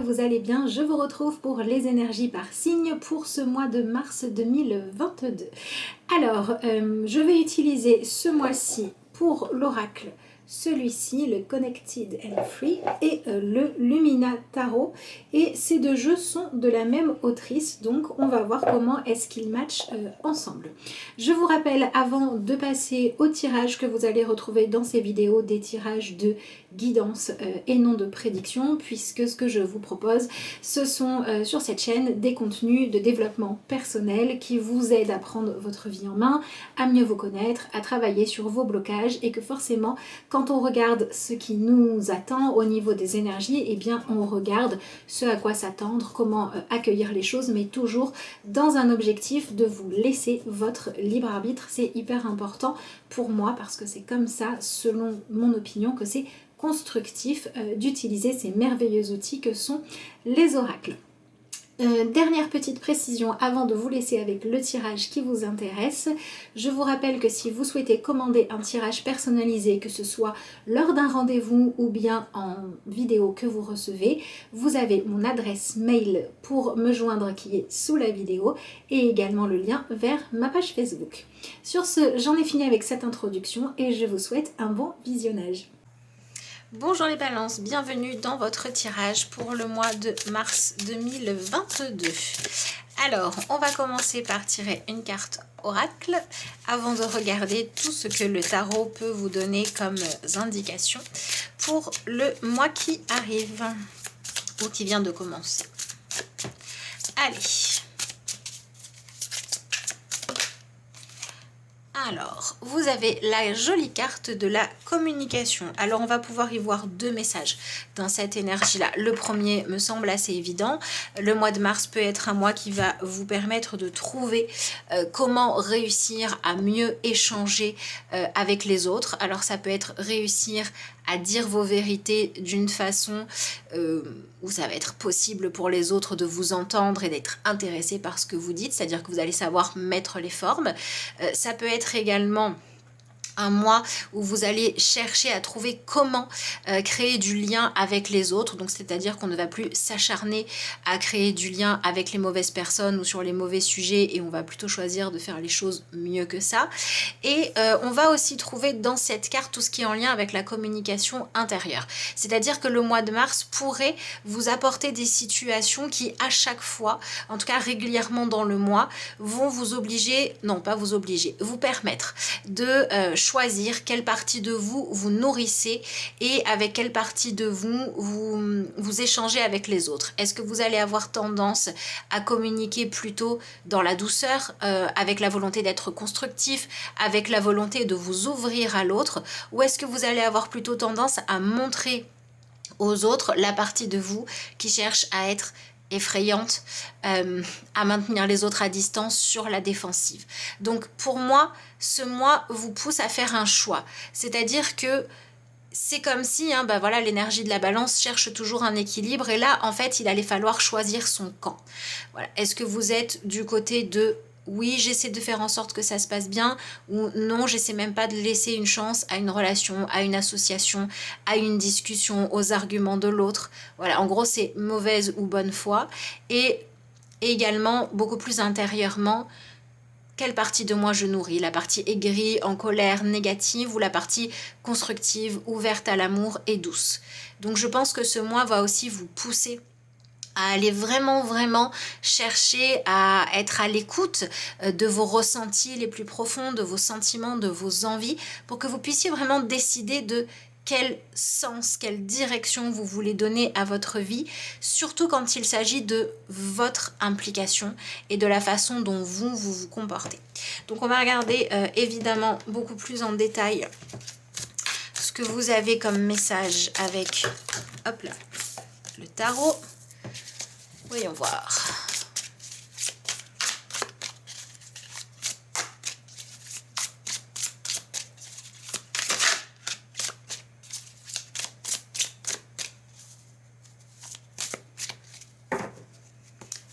vous allez bien. Je vous retrouve pour les énergies par signe pour ce mois de mars 2022. Alors, je vais utiliser ce mois-ci pour l'oracle celui-ci, le Connected and Free, et le Lumina Tarot. Et ces deux jeux sont de la même autrice, donc on va voir comment est-ce qu'ils matchent ensemble. Je vous rappelle, avant de passer au tirage que vous allez retrouver dans ces vidéos, des tirages de guidance et non de prédiction, puisque ce que je vous propose, ce sont sur cette chaîne des contenus de développement personnel qui vous aident à prendre votre vie en main, à mieux vous connaître, à travailler sur vos blocages, et que forcément, quand on regarde ce qui nous attend au niveau des énergies, eh bien on regarde ce à quoi s'attendre, comment accueillir les choses, mais toujours dans un objectif de vous laisser votre libre arbitre. C'est hyper important pour moi parce que c'est comme ça, selon mon opinion, que c'est constructif d'utiliser ces merveilleux outils que sont les oracles. Dernière petite précision avant de vous laisser avec le tirage qui vous intéresse. Je vous rappelle que si vous souhaitez commander un tirage personnalisé, que ce soit lors d'un rendez-vous ou bien en vidéo que vous recevez, vous avez mon adresse mail pour me joindre qui est sous la vidéo et également le lien vers ma page Facebook. Sur ce, j'en ai fini avec cette introduction et je vous souhaite un bon visionnage. Bonjour les balances, bienvenue dans votre tirage pour le mois de mars 2022. Alors, on va commencer par tirer une carte oracle avant de regarder tout ce que le tarot peut vous donner comme indication pour le mois qui arrive ou qui vient de commencer. Allez. Alors, vous avez la jolie carte de la communication. Alors, on va pouvoir y voir deux messages dans cette énergie-là. Le premier me semble assez évident. Le mois de mars peut être un mois qui va vous permettre de trouver comment réussir à mieux échanger avec les autres. Alors, ça peut être réussir à dire vos vérités d'une façon où ça va être possible pour les autres de vous entendre et d'être intéressés par ce que vous dites, c'est-à-dire que vous allez savoir mettre les formes. Ça peut être également un mois où vous allez chercher à trouver comment créer du lien avec les autres, donc c'est-à-dire qu'on ne va plus s'acharner à créer du lien avec les mauvaises personnes ou sur les mauvais sujets, et on va plutôt choisir de faire les choses mieux que ça. Et on va aussi trouver dans cette carte tout ce qui est en lien avec la communication intérieure, c'est-à-dire que le mois de mars pourrait vous apporter des situations qui à chaque fois, en tout cas régulièrement dans le mois, vont vous obliger, non pas vous obliger, vous permettre de choisir quelle partie de vous vous nourrissez et avec quelle partie de vous échangez avec les autres. Est-ce que vous allez avoir tendance à communiquer plutôt dans la douceur, avec la volonté d'être constructif, avec la volonté de vous ouvrir à l'autre, ou est-ce que vous allez avoir plutôt tendance à montrer aux autres la partie de vous qui cherche à être effrayante, à maintenir les autres à distance, sur la défensive. Donc pour moi, ce mois vous pousse à faire un choix. C'est-à-dire que c'est comme si, voilà, l'énergie de la balance cherche toujours un équilibre, et là, en fait, il allait falloir choisir son camp. Voilà. Est-ce que vous êtes du côté de oui, j'essaie de faire en sorte que ça se passe bien, ou non, j'essaie même pas de laisser une chance à une relation, à une association, à une discussion, aux arguments de l'autre. Voilà, en gros, c'est mauvaise ou bonne foi. Et également, beaucoup plus intérieurement, quelle partie de moi je nourris? La partie aigrie, en colère, négative, ou la partie constructive, ouverte à l'amour et douce? Donc je pense que ce mois va aussi vous pousser à aller vraiment chercher à être à l'écoute de vos ressentis les plus profonds, de vos sentiments, de vos envies, pour que vous puissiez vraiment décider de quel sens, quelle direction vous voulez donner à votre vie, surtout quand il s'agit de votre implication et de la façon dont vous comportez. Donc on va regarder évidemment beaucoup plus en détail ce que vous avez comme message avec, hop là, le tarot. Voyons voir.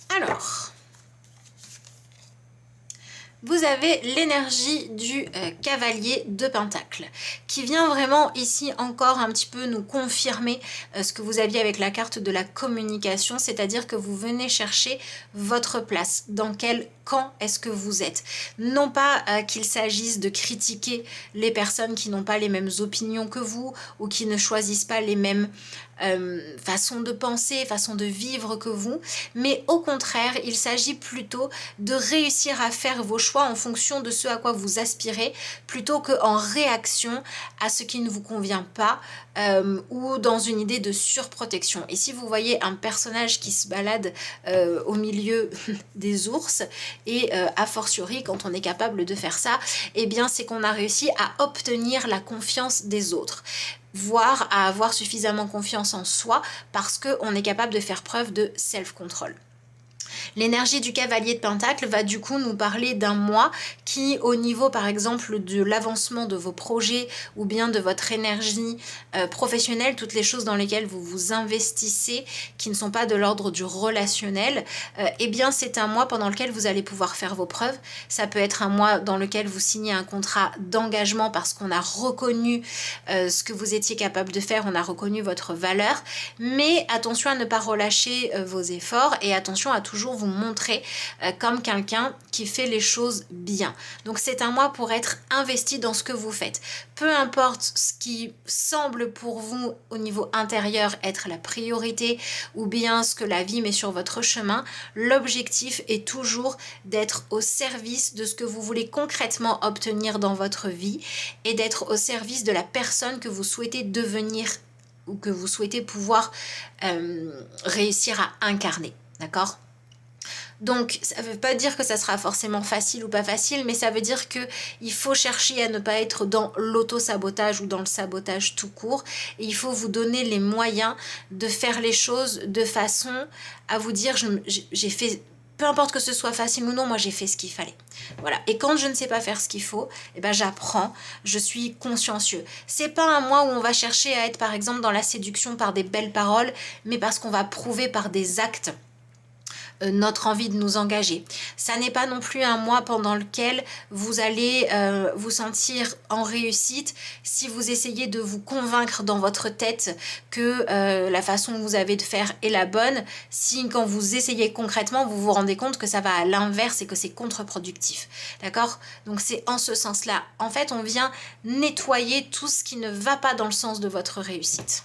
Alors, vous avez l'énergie du cavalier de Pentacle qui vient vraiment ici encore un petit peu nous confirmer ce que vous aviez avec la carte de la communication, c'est-à-dire que vous venez chercher votre place, dans quel camp est-ce que vous êtes. Non pas qu'il s'agisse de critiquer les personnes qui n'ont pas les mêmes opinions que vous ou qui ne choisissent pas les mêmes façon de penser, façon de vivre que vous, mais au contraire, il s'agit plutôt de réussir à faire vos choix en fonction de ce à quoi vous aspirez, plutôt qu'en réaction à ce qui ne vous convient pas ou dans une idée de surprotection. Et si vous voyez un personnage qui se balade au milieu des ours, et a fortiori quand on est capable de faire ça, eh bien c'est qu'on a réussi à obtenir la confiance des autres, voire à avoir suffisamment confiance en soi parce qu'on est capable de faire preuve de self-control. L'énergie du cavalier de Pentacle va du coup nous parler d'un mois qui, au niveau par exemple de l'avancement de vos projets ou bien de votre énergie professionnelle, toutes les choses dans lesquelles vous vous investissez qui ne sont pas de l'ordre du relationnel, eh bien c'est un mois pendant lequel vous allez pouvoir faire vos preuves. Ça peut être un mois dans lequel vous signez un contrat d'engagement parce qu'on a reconnu ce que vous étiez capable de faire, on a reconnu votre valeur, mais attention à ne pas relâcher vos efforts et attention à toujours vous montrer comme quelqu'un qui fait les choses bien. Donc c'est un mois pour être investi dans ce que vous faites. Peu importe ce qui semble pour vous au niveau intérieur être la priorité ou bien ce que la vie met sur votre chemin, l'objectif est toujours d'être au service de ce que vous voulez concrètement obtenir dans votre vie et d'être au service de la personne que vous souhaitez devenir ou que vous souhaitez pouvoir réussir à incarner. D'accord ? Donc, ça ne veut pas dire que ça sera forcément facile ou pas facile, mais ça veut dire qu'il faut chercher à ne pas être dans l'auto-sabotage ou dans le sabotage tout court. Et il faut vous donner les moyens de faire les choses de façon à vous dire, j'ai fait, peu importe que ce soit facile ou non, moi j'ai fait ce qu'il fallait. Voilà. Et quand je ne sais pas faire ce qu'il faut, eh ben j'apprends, je suis consciencieux. C'est pas un mois où on va chercher à être par exemple dans la séduction par des belles paroles, mais parce qu'on va prouver par des actes notre envie de nous engager. Ça n'est pas non plus un mois pendant lequel vous allez vous sentir en réussite si vous essayez de vous convaincre dans votre tête que la façon que vous avez de faire est la bonne, si quand vous essayez concrètement, vous vous rendez compte que ça va à l'inverse et que c'est contre-productif. D'accord ? Donc c'est en ce sens-là. En fait, on vient nettoyer tout ce qui ne va pas dans le sens de votre réussite.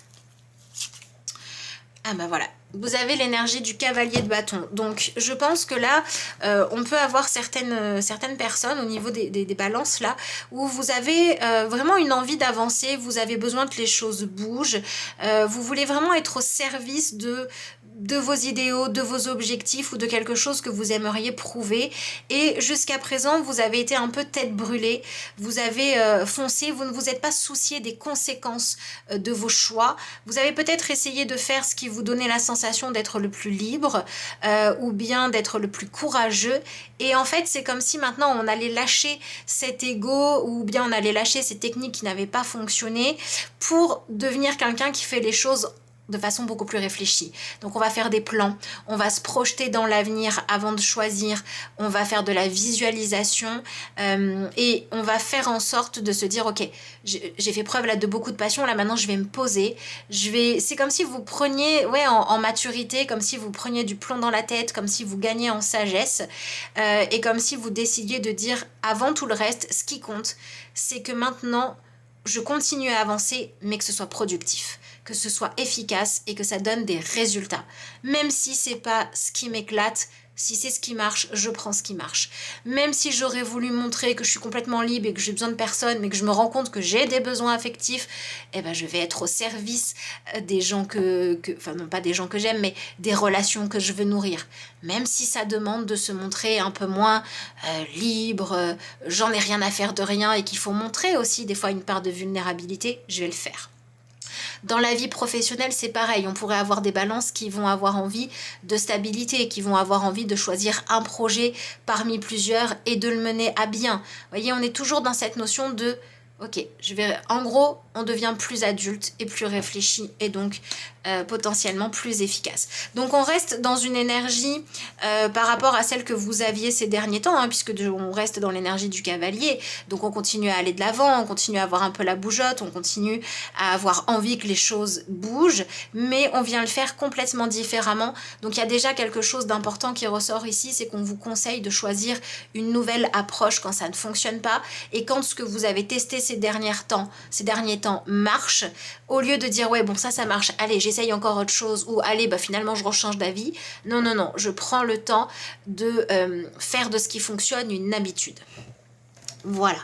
Ah ben voilà, vous avez l'énergie du cavalier de bâton. Donc je pense que là, on peut avoir certaines personnes au niveau des balances là, où vous avez vraiment une envie d'avancer, vous avez besoin que les choses bougent, vous voulez vraiment être au service de vos idéaux, de vos objectifs ou de quelque chose que vous aimeriez prouver. Et jusqu'à présent, vous avez été un peu tête brûlée, vous avez foncé, vous ne vous êtes pas soucié des conséquences de vos choix. Vous avez peut-être essayé de faire ce qui vous donnait la sensation d'être le plus libre ou bien d'être le plus courageux. Et en fait, c'est comme si maintenant on allait lâcher cet ego ou bien on allait lâcher ces techniques qui n'avaient pas fonctionné pour devenir quelqu'un qui fait les choses de façon beaucoup plus réfléchie. Donc on va faire des plans, on va se projeter dans l'avenir avant de choisir, on va faire de la visualisation et on va faire en sorte de se dire ok, j'ai fait preuve là de beaucoup de passion, là maintenant je vais me poser, c'est comme si vous preniez en maturité, comme si vous preniez du plomb dans la tête, comme si vous gagniez en sagesse et comme si vous décidiez de dire avant tout le reste, ce qui compte, c'est que maintenant je continue à avancer mais que ce soit productif, que ce soit efficace et que ça donne des résultats. Même si c'est pas ce qui m'éclate, si c'est ce qui marche, je prends ce qui marche. Même si j'aurais voulu montrer que je suis complètement libre et que j'ai besoin de personne, mais que je me rends compte que j'ai des besoins affectifs, eh ben je vais être au service des gens enfin non pas des gens que j'aime, mais des relations que je veux nourrir. Même si ça demande de se montrer un peu moins libre, j'en ai rien à faire de rien et qu'il faut montrer aussi des fois une part de vulnérabilité, je vais le faire. Dans la vie professionnelle, c'est pareil. On pourrait avoir des balances qui vont avoir envie de stabilité, qui vont avoir envie de choisir un projet parmi plusieurs et de le mener à bien. Vous voyez, on est toujours dans cette notion de ok, en gros, on devient plus adulte et plus réfléchi et donc potentiellement plus efficace. Donc on reste dans une énergie par rapport à celle que vous aviez ces derniers temps, hein, puisque on reste dans l'énergie du cavalier, donc on continue à aller de l'avant, on continue à avoir un peu la bougeotte, on continue à avoir envie que les choses bougent, mais on vient le faire complètement différemment. Donc il y a déjà quelque chose d'important qui ressort ici, c'est qu'on vous conseille de choisir une nouvelle approche quand ça ne fonctionne pas, et quand ce que vous avez testé ces derniers temps marche, au lieu de dire ouais bon ça marche, allez j'essaye encore autre chose, ou allez bah finalement je rechange d'avis. Non, non, non, je prends le temps de faire de ce qui fonctionne une habitude. Voilà.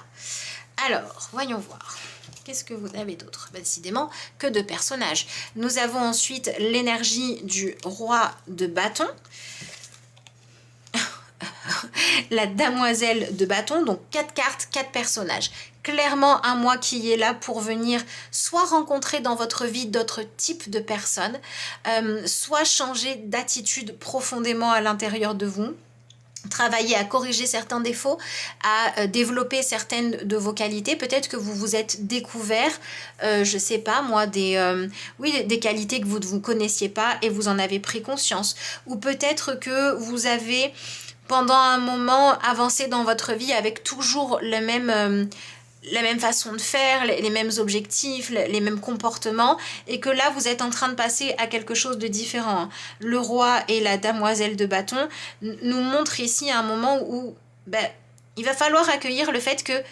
Alors, voyons voir. Qu'est-ce que vous avez d'autre? Bah, décidément, que de personnages. Nous avons ensuite l'énergie du roi de bâton. La damoiselle de bâton, donc 4 cartes, 4 personnages. Clairement un mois qui est là pour venir soit rencontrer dans votre vie d'autres types de personnes, soit changer d'attitude profondément à l'intérieur de vous, travailler à corriger certains défauts, à développer certaines de vos qualités. Peut-être que vous vous êtes découvert, je sais pas moi, des qualités que vous ne vous connaissiez pas et vous en avez pris conscience. Ou peut-être que vous avez pendant un moment avancé dans votre vie avec toujours la même façon de faire, les mêmes objectifs, les mêmes comportements, et que là vous êtes en train de passer à quelque chose de différent. Le roi et la damoiselle de bâton nous montrent ici un moment où il va falloir accueillir le fait que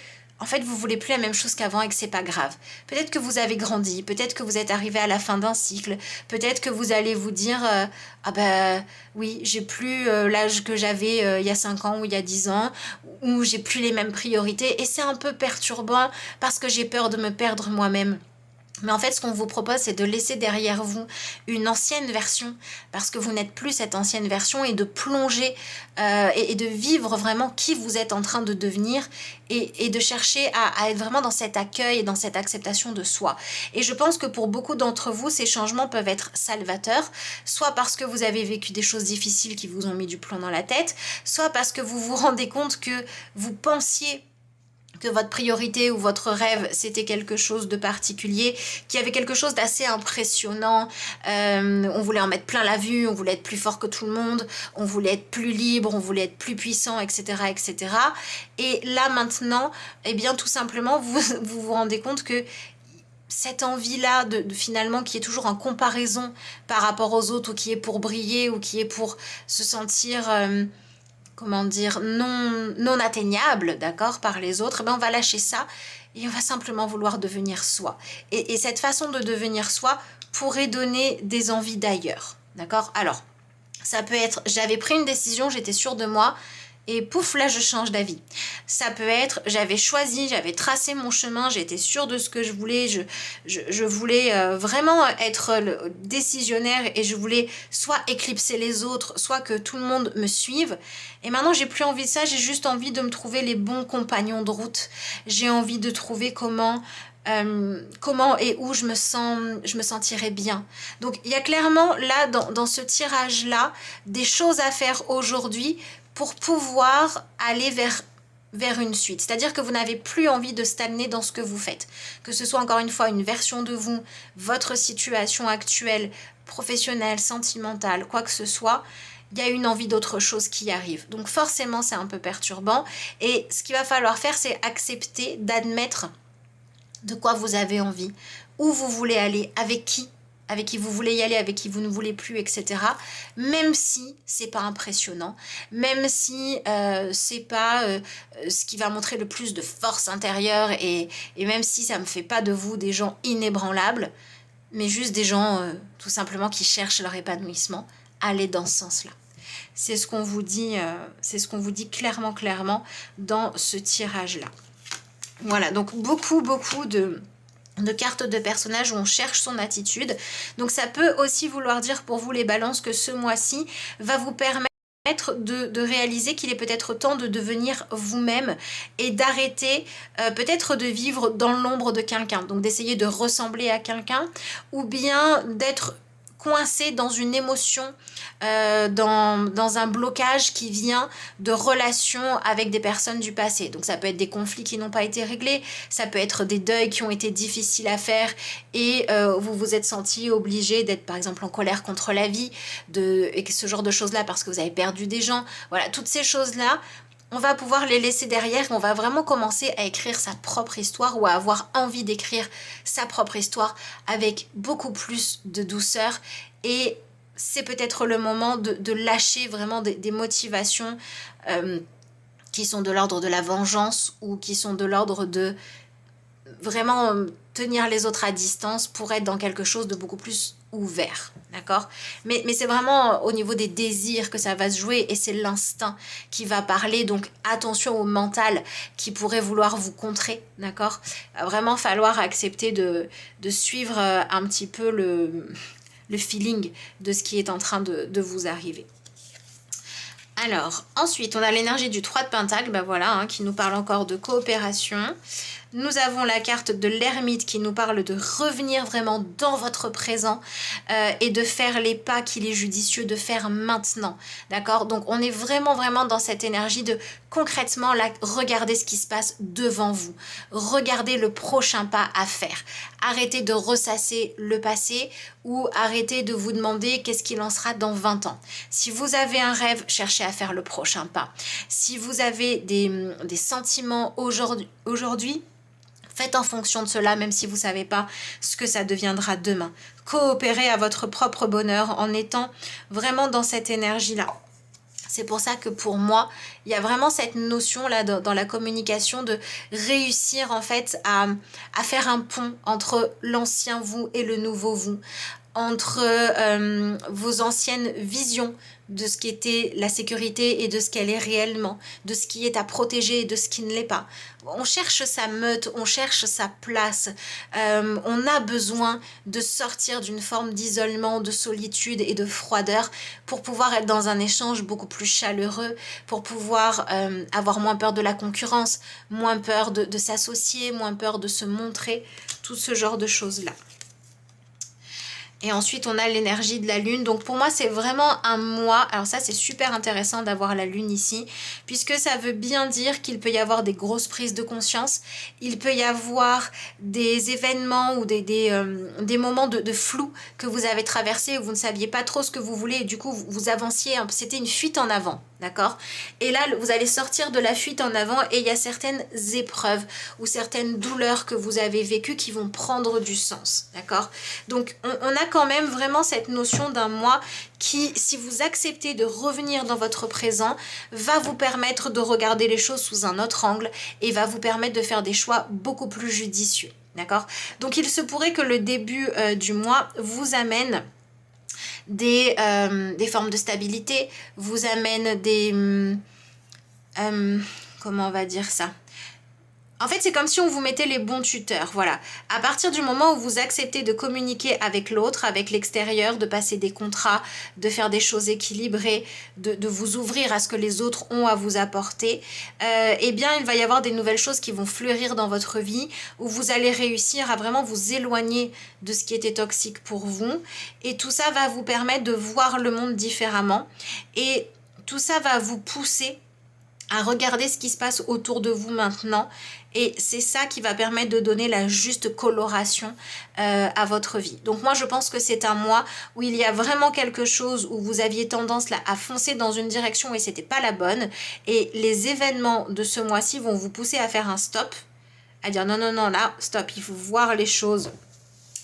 en fait vous voulez plus la même chose qu'avant et que c'est pas grave. Peut-être que vous avez grandi, peut-être que vous êtes arrivé à la fin d'un cycle, peut-être que vous allez vous dire ah bah oui, j'ai plus l'âge que j'avais il y a 5 ans ou il y a 10 ans, ou j'ai plus les mêmes priorités, et c'est un peu perturbant parce que j'ai peur de me perdre moi-même. Mais en fait, ce qu'on vous propose, c'est de laisser derrière vous une ancienne version, parce que vous n'êtes plus cette ancienne version, et de plonger et de vivre vraiment qui vous êtes en train de devenir, et de chercher à être vraiment dans cet accueil et dans cette acceptation de soi. Et je pense que pour beaucoup d'entre vous, ces changements peuvent être salvateurs, soit parce que vous avez vécu des choses difficiles qui vous ont mis du plomb dans la tête, soit parce que vous vous rendez compte que vous pensiez que votre priorité ou votre rêve c'était quelque chose de particulier, qu'il y avait quelque chose d'assez impressionnant, on voulait en mettre plein la vue, on voulait être plus fort que tout le monde, on voulait être plus libre, on voulait être plus puissant, etc. etc. Et là maintenant, eh bien tout simplement vous rendez compte que cette envie-là de finalement qui est toujours en comparaison par rapport aux autres, ou qui est pour briller, ou qui est pour se sentir comment dire, non atteignable, d'accord, par les autres, on va lâcher ça et on va simplement vouloir devenir soi. Et cette façon de devenir soi pourrait donner des envies d'ailleurs, d'accord? Alors, ça peut être, j'avais pris une décision, j'étais sûre de moi, et pouf, là je change d'avis. Ça peut être, j'avais choisi, j'avais tracé mon chemin, j'étais sûre de ce que je voulais, je voulais vraiment être décisionnaire, et je voulais soit éclipser les autres, soit que tout le monde me suive. Et maintenant j'ai plus envie de ça, j'ai juste envie de me trouver les bons compagnons de route. J'ai envie de trouver comment et où je me sentirais bien. Donc il y a clairement là dans ce tirage là des choses à faire aujourd'hui pour pouvoir aller vers une suite. C'est-à-dire que vous n'avez plus envie de stagner dans ce que vous faites. Que ce soit encore une fois une version de vous, votre situation actuelle, professionnelle, sentimentale, quoi que ce soit, il y a une envie d'autre chose qui arrive. Donc forcément, c'est un peu perturbant. Et ce qu'il va falloir faire, c'est accepter, d'admettre de quoi vous avez envie, où vous voulez aller, avec qui vous voulez y aller, avec qui vous ne voulez plus, etc. Même si c'est pas impressionnant, même si c'est pas ce qui va montrer le plus de force intérieure, et même si ça me fait pas de vous des gens inébranlables, mais juste des gens tout simplement qui cherchent leur épanouissement, allez dans ce sens-là. C'est ce qu'on vous dit, clairement dans ce tirage-là. Voilà, donc beaucoup de cartes de personnages où on cherche son attitude. Donc ça peut aussi vouloir dire pour vous les balances que ce mois-ci va vous permettre de réaliser qu'il est peut-être temps de devenir vous-même, et d'arrêter peut-être de vivre dans l'ombre de quelqu'un, donc d'essayer de ressembler à quelqu'un, ou bien d'être coincé dans une émotion, dans un blocage qui vient de relations avec des personnes du passé. Donc ça peut être des conflits qui n'ont pas été réglés, ça peut être des deuils qui ont été difficiles à faire et vous vous êtes senti obligé d'être par exemple en colère contre la vie, et ce genre de choses-là parce que vous avez perdu des gens. Voilà, toutes ces choses-là, on va pouvoir les laisser derrière, on va vraiment commencer à écrire sa propre histoire ou à avoir envie d'écrire sa propre histoire avec beaucoup plus de douceur. Et c'est peut-être le moment de lâcher vraiment des motivations qui sont de l'ordre de la vengeance ou qui sont de l'ordre de vraiment tenir les autres à distance pour être dans quelque chose de beaucoup plus ouvert, d'accord? Mais c'est vraiment au niveau des désirs que ça va se jouer et c'est l'instinct qui va parler, donc attention au mental qui pourrait vouloir vous contrer, d'accord? Il va vraiment falloir accepter de suivre un petit peu le feeling de ce qui est en train de vous arriver. Alors, ensuite, on a l'énergie du 3 de Pentacle, ben voilà, hein, qui nous parle encore de coopération. Nous avons la carte de l'ermite qui nous parle de revenir vraiment dans votre présent et de faire les pas qu'il est judicieux de faire maintenant. D'accord? Donc on est vraiment dans cette énergie de concrètement là, regardez ce qui se passe devant vous. Regardez le prochain pas à faire. Arrêtez de ressasser le passé ou arrêtez de vous demander qu'est-ce qu'il en sera dans 20 ans. Si vous avez un rêve, cherchez à faire le prochain pas. Si vous avez des sentiments aujourd'hui, faites en fonction de cela, même si vous ne savez pas ce que ça deviendra demain. Coopérez à votre propre bonheur en étant vraiment dans cette énergie-là. C'est pour ça que pour moi, il y a vraiment cette notion-là dans la communication de réussir en fait à faire un pont entre l'ancien vous et le nouveau vous, entre vos anciennes visions de ce qui était la sécurité et de ce qu'elle est réellement, de ce qui est à protéger et de ce qui ne l'est pas. On cherche sa meute, on cherche sa place. On a besoin de sortir d'une forme d'isolement, de solitude et de froideur pour pouvoir être dans un échange beaucoup plus chaleureux, pour pouvoir avoir moins peur de la concurrence, moins peur de s'associer, moins peur de se montrer, tout ce genre de choses-là. Et ensuite, on a l'énergie de la lune. Donc, pour moi, c'est vraiment un mois. Alors ça, c'est super intéressant d'avoir la lune ici, puisque ça veut bien dire qu'il peut y avoir des grosses prises de conscience. Il peut y avoir des événements ou des moments de flou que vous avez traversés où vous ne saviez pas trop ce que vous voulez. Et du coup, vous avanciez. C'était une fuite en avant. D'accord? Et là, vous allez sortir de la fuite en avant et il y a certaines épreuves ou certaines douleurs que vous avez vécues qui vont prendre du sens. D'accord? Donc, on a quand même vraiment cette notion d'un moi qui, si vous acceptez de revenir dans votre présent, va vous permettre de regarder les choses sous un autre angle et va vous permettre de faire des choix beaucoup plus judicieux. D'accord? Donc, il se pourrait que le début du mois vous amène des formes de stabilité, vous amène comment on va dire ça? En fait, c'est comme si on vous mettait les bons tuteurs, voilà. À partir du moment où vous acceptez de communiquer avec l'autre, avec l'extérieur, de passer des contrats, de faire des choses équilibrées, de vous ouvrir à ce que les autres ont à vous apporter, eh bien, il va y avoir des nouvelles choses qui vont fleurir dans votre vie, où vous allez réussir à vraiment vous éloigner de ce qui était toxique pour vous. Et tout ça va vous permettre de voir le monde différemment. Et tout ça va vous pousser à regarder ce qui se passe autour de vous maintenant et c'est ça qui va permettre de donner la juste coloration à votre vie. Donc moi je pense que c'est un mois où il y a vraiment quelque chose où vous aviez tendance là à foncer dans une direction et c'était pas la bonne et les événements de ce mois-ci vont vous pousser à faire un stop, à dire non là stop, il faut voir les choses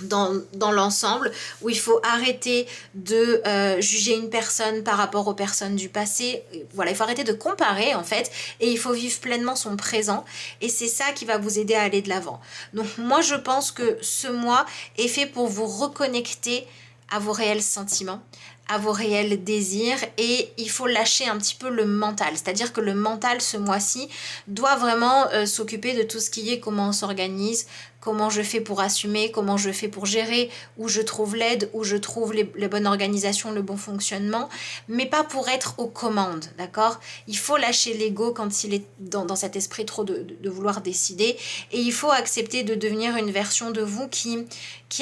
dans l'ensemble, où il faut arrêter de juger une personne par rapport aux personnes du passé. Voilà, il faut arrêter de comparer en fait et il faut vivre pleinement son présent et c'est ça qui va vous aider à aller de l'avant. Donc moi je pense que ce mois est fait pour vous reconnecter à vos réels sentiments, à vos réels désirs et il faut lâcher un petit peu le mental. C'est-à-dire que le mental ce mois-ci doit vraiment s'occuper de tout ce qui est comment on s'organise, comment je fais pour assumer, comment je fais pour gérer, où je trouve l'aide, où je trouve les bonnes organisations, le bon fonctionnement, mais pas pour être aux commandes, d'accord? Il faut lâcher l'ego quand il est dans cet esprit trop de vouloir décider et il faut accepter de devenir une version de vous qui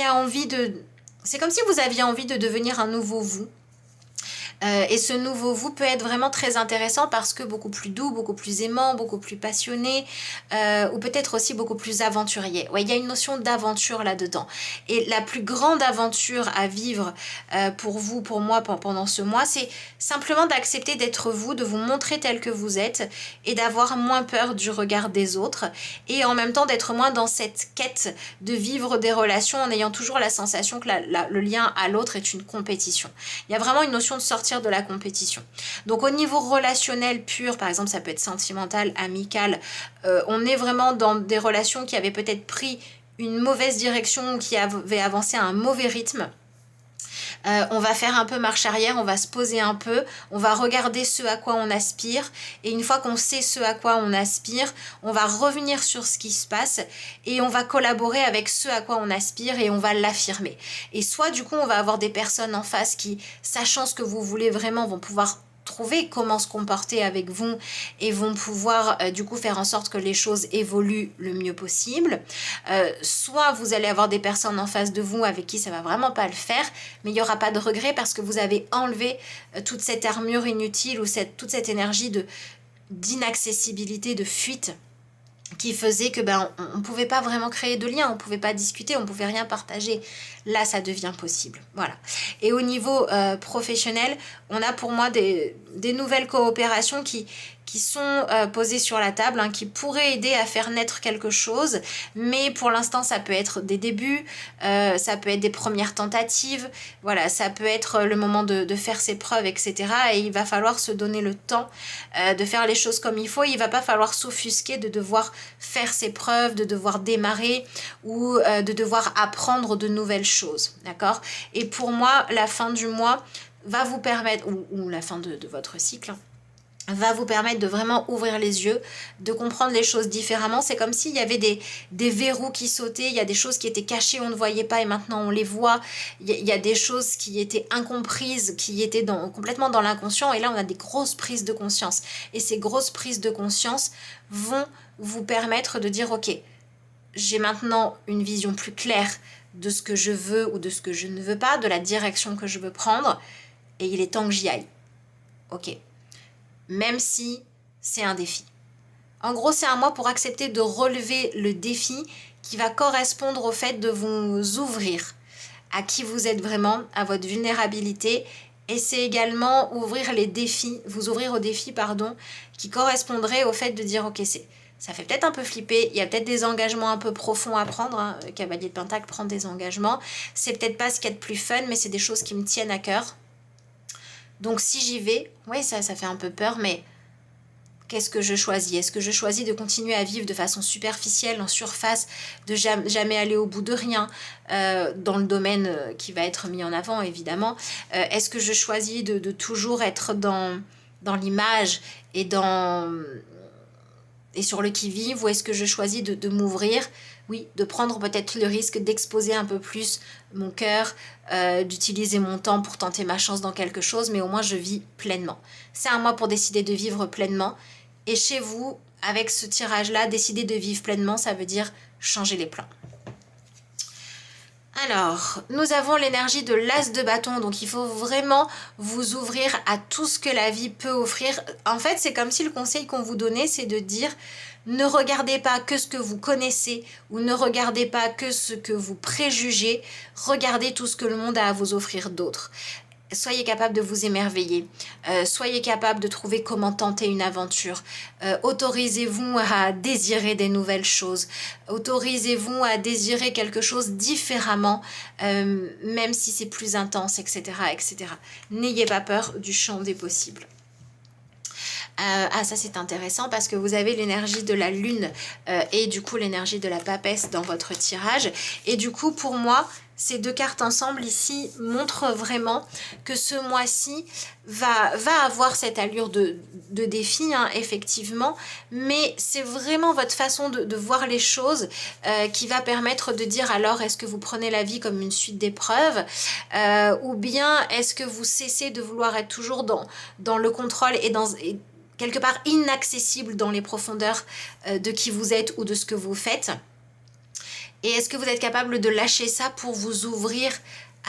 a envie c'est comme si vous aviez envie de devenir un nouveau vous. Et ce nouveau vous peut être vraiment très intéressant parce que beaucoup plus doux, beaucoup plus aimant, beaucoup plus passionné, ou peut-être aussi beaucoup plus aventurier. Ouais, il y a une notion d'aventure là-dedans. Et la plus grande aventure à vivre pour vous, pour moi, pendant ce mois, c'est simplement d'accepter d'être vous, de vous montrer tel que vous êtes et d'avoir moins peur du regard des autres et en même temps d'être moins dans cette quête de vivre des relations en ayant toujours la sensation que le lien à l'autre est une compétition. Il y a vraiment une notion de sortir de la compétition. Donc au niveau relationnel pur, par exemple, ça peut être sentimental, amical, on est vraiment dans des relations qui avaient peut-être pris une mauvaise direction, qui avaient avancé à un mauvais rythme. On va faire un peu marche arrière, on va se poser un peu, on va regarder ce à quoi on aspire et une fois qu'on sait ce à quoi on aspire, on va revenir sur ce qui se passe et on va collaborer avec ce à quoi on aspire et on va l'affirmer. Et soit du coup on va avoir des personnes en face qui, sachant ce que vous voulez vraiment, vont pouvoir trouver comment se comporter avec vous et vont pouvoir du coup faire en sorte que les choses évoluent le mieux possible. Soit vous allez avoir des personnes en face de vous avec qui ça va vraiment pas le faire, mais il n'y aura pas de regret parce que vous avez enlevé toute cette armure inutile ou toute cette énergie d'inaccessibilité, de fuite qui faisait que on ne pouvait pas vraiment créer de lien, on ne pouvait pas discuter, on ne pouvait rien partager. Là, ça devient possible. Voilà. Et au niveau professionnel, on a pour moi des nouvelles coopérations qui sont posées sur la table, qui pourraient aider à faire naître quelque chose. Mais pour l'instant, ça peut être des débuts, ça peut être des premières tentatives. Voilà, ça peut être le moment de faire ses preuves, etc. Et il va falloir se donner le temps de faire les choses comme il faut. Il ne va pas falloir s'offusquer de devoir faire ses preuves, de devoir démarrer ou de devoir apprendre de nouvelles choses. D'accord? Et pour moi, la fin du mois va vous permettre, ou la fin de votre cycle, va vous permettre de vraiment ouvrir les yeux, de comprendre les choses différemment. C'est comme s'il y avait des verrous qui sautaient, il y a des choses qui étaient cachées, on ne voyait pas et maintenant on les voit. Il y a des choses qui étaient incomprises, qui étaient complètement dans l'inconscient et là on a des grosses prises de conscience. Et ces grosses prises de conscience vont vous permettre de dire ok, j'ai maintenant une vision plus claire de ce que je veux ou de ce que je ne veux pas, de la direction que je veux prendre et il est temps que j'y aille. Ok. Même si c'est un défi. En gros, c'est un mois pour accepter de relever le défi qui va correspondre au fait de vous ouvrir à qui vous êtes vraiment, à votre vulnérabilité. Et c'est également ouvrir les défis, vous ouvrir aux défis, qui correspondraient au fait de dire ok, ça fait peut-être un peu flipper, il y a peut-être des engagements un peu profonds à prendre, Cavalier de Pentacle prend des engagements, c'est peut-être pas ce qu'il y a de plus fun, mais c'est des choses qui me tiennent à cœur. Donc si j'y vais, oui, ça fait un peu peur, mais qu'est-ce que je choisis? Est-ce que je choisis de continuer à vivre de façon superficielle, en surface, de jamais aller au bout de rien, dans le domaine qui va être mis en avant, évidemment? Est-ce que je choisis de toujours être dans l'image et sur le qui-vive, ou est-ce que je choisis de m'ouvrir, oui, de prendre peut-être le risque d'exposer un peu plus mon cœur, d'utiliser mon temps pour tenter ma chance dans quelque chose, mais au moins je vis pleinement. C'est un mois pour décider de vivre pleinement. Et chez vous, avec ce tirage-là, décider de vivre pleinement, ça veut dire changer les plans. Alors, nous avons l'énergie de l'as de bâton, donc il faut vraiment vous ouvrir à tout ce que la vie peut offrir. En fait, c'est comme si le conseil qu'on vous donnait, c'est de dire ne regardez pas que ce que vous connaissez ou ne regardez pas que ce que vous préjugez, regardez tout ce que le monde a à vous offrir d'autre. Soyez capable de vous émerveiller, soyez capable de trouver comment tenter une aventure, autorisez-vous à désirer des nouvelles choses, autorisez-vous à désirer quelque chose différemment, même si c'est plus intense, etc., etc. N'ayez pas peur du champ des possibles. Ça c'est intéressant parce que vous avez l'énergie de la lune et du coup l'énergie de la papesse dans votre tirage. Et du coup pour moi, ces deux cartes ensemble ici montrent vraiment que ce mois-ci va avoir cette allure de défi, effectivement, mais c'est vraiment votre façon de voir les choses qui va permettre de dire alors est-ce que vous prenez la vie comme une suite d'épreuves ou bien est-ce que vous cessez de vouloir être toujours dans le contrôle et quelque part inaccessible dans les profondeurs de qui vous êtes ou de ce que vous faites. Et est-ce que vous êtes capable de lâcher ça pour vous ouvrir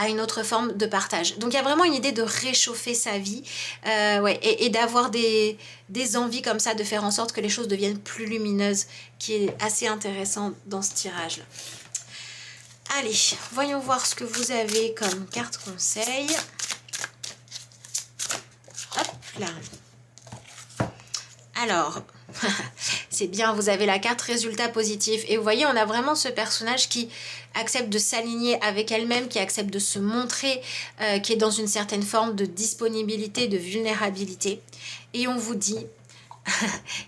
à une autre forme de partage. Donc il y a vraiment une idée de réchauffer sa vie et d'avoir des envies comme ça, de faire en sorte que les choses deviennent plus lumineuses, qui est assez intéressant dans ce tirage-là. Allez, voyons voir ce que vous avez comme carte conseil. Hop là. Alors, c'est bien, vous avez la carte résultat positif. Et vous voyez, on a vraiment ce personnage qui accepte de s'aligner avec elle-même, qui accepte de se montrer, qui est dans une certaine forme de disponibilité, de vulnérabilité. Et on vous dit,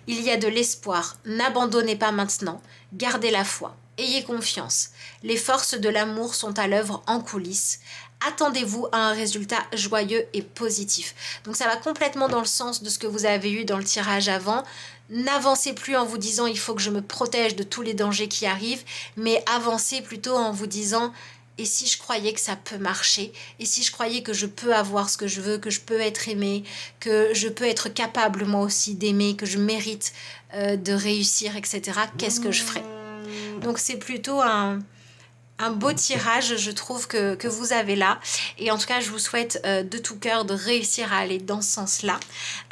il y a de l'espoir, n'abandonnez pas maintenant, gardez la foi, ayez confiance. Les forces de l'amour sont à l'œuvre en coulisses. Attendez-vous à un résultat joyeux et positif. Donc ça va complètement dans le sens de ce que vous avez eu dans le tirage avant. N'avancez plus en vous disant il faut que je me protège de tous les dangers qui arrivent, mais avancez plutôt en vous disant et si je croyais que ça peut marcher, et si je croyais que je peux avoir ce que je veux, que je peux être aimée, que je peux être capable moi aussi d'aimer, que je mérite de réussir, etc. Qu'est-ce que je ferais? Donc c'est plutôt un beau tirage, je trouve, que vous avez là. Et en tout cas, je vous souhaite de tout cœur de réussir à aller dans ce sens-là,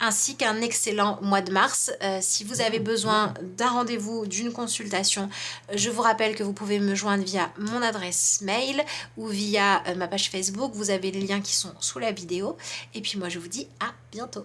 ainsi qu'un excellent mois de mars. Si vous avez besoin d'un rendez-vous, d'une consultation, je vous rappelle que vous pouvez me joindre via mon adresse mail ou via ma page Facebook. Vous avez les liens qui sont sous la vidéo. Et puis moi, je vous dis à bientôt.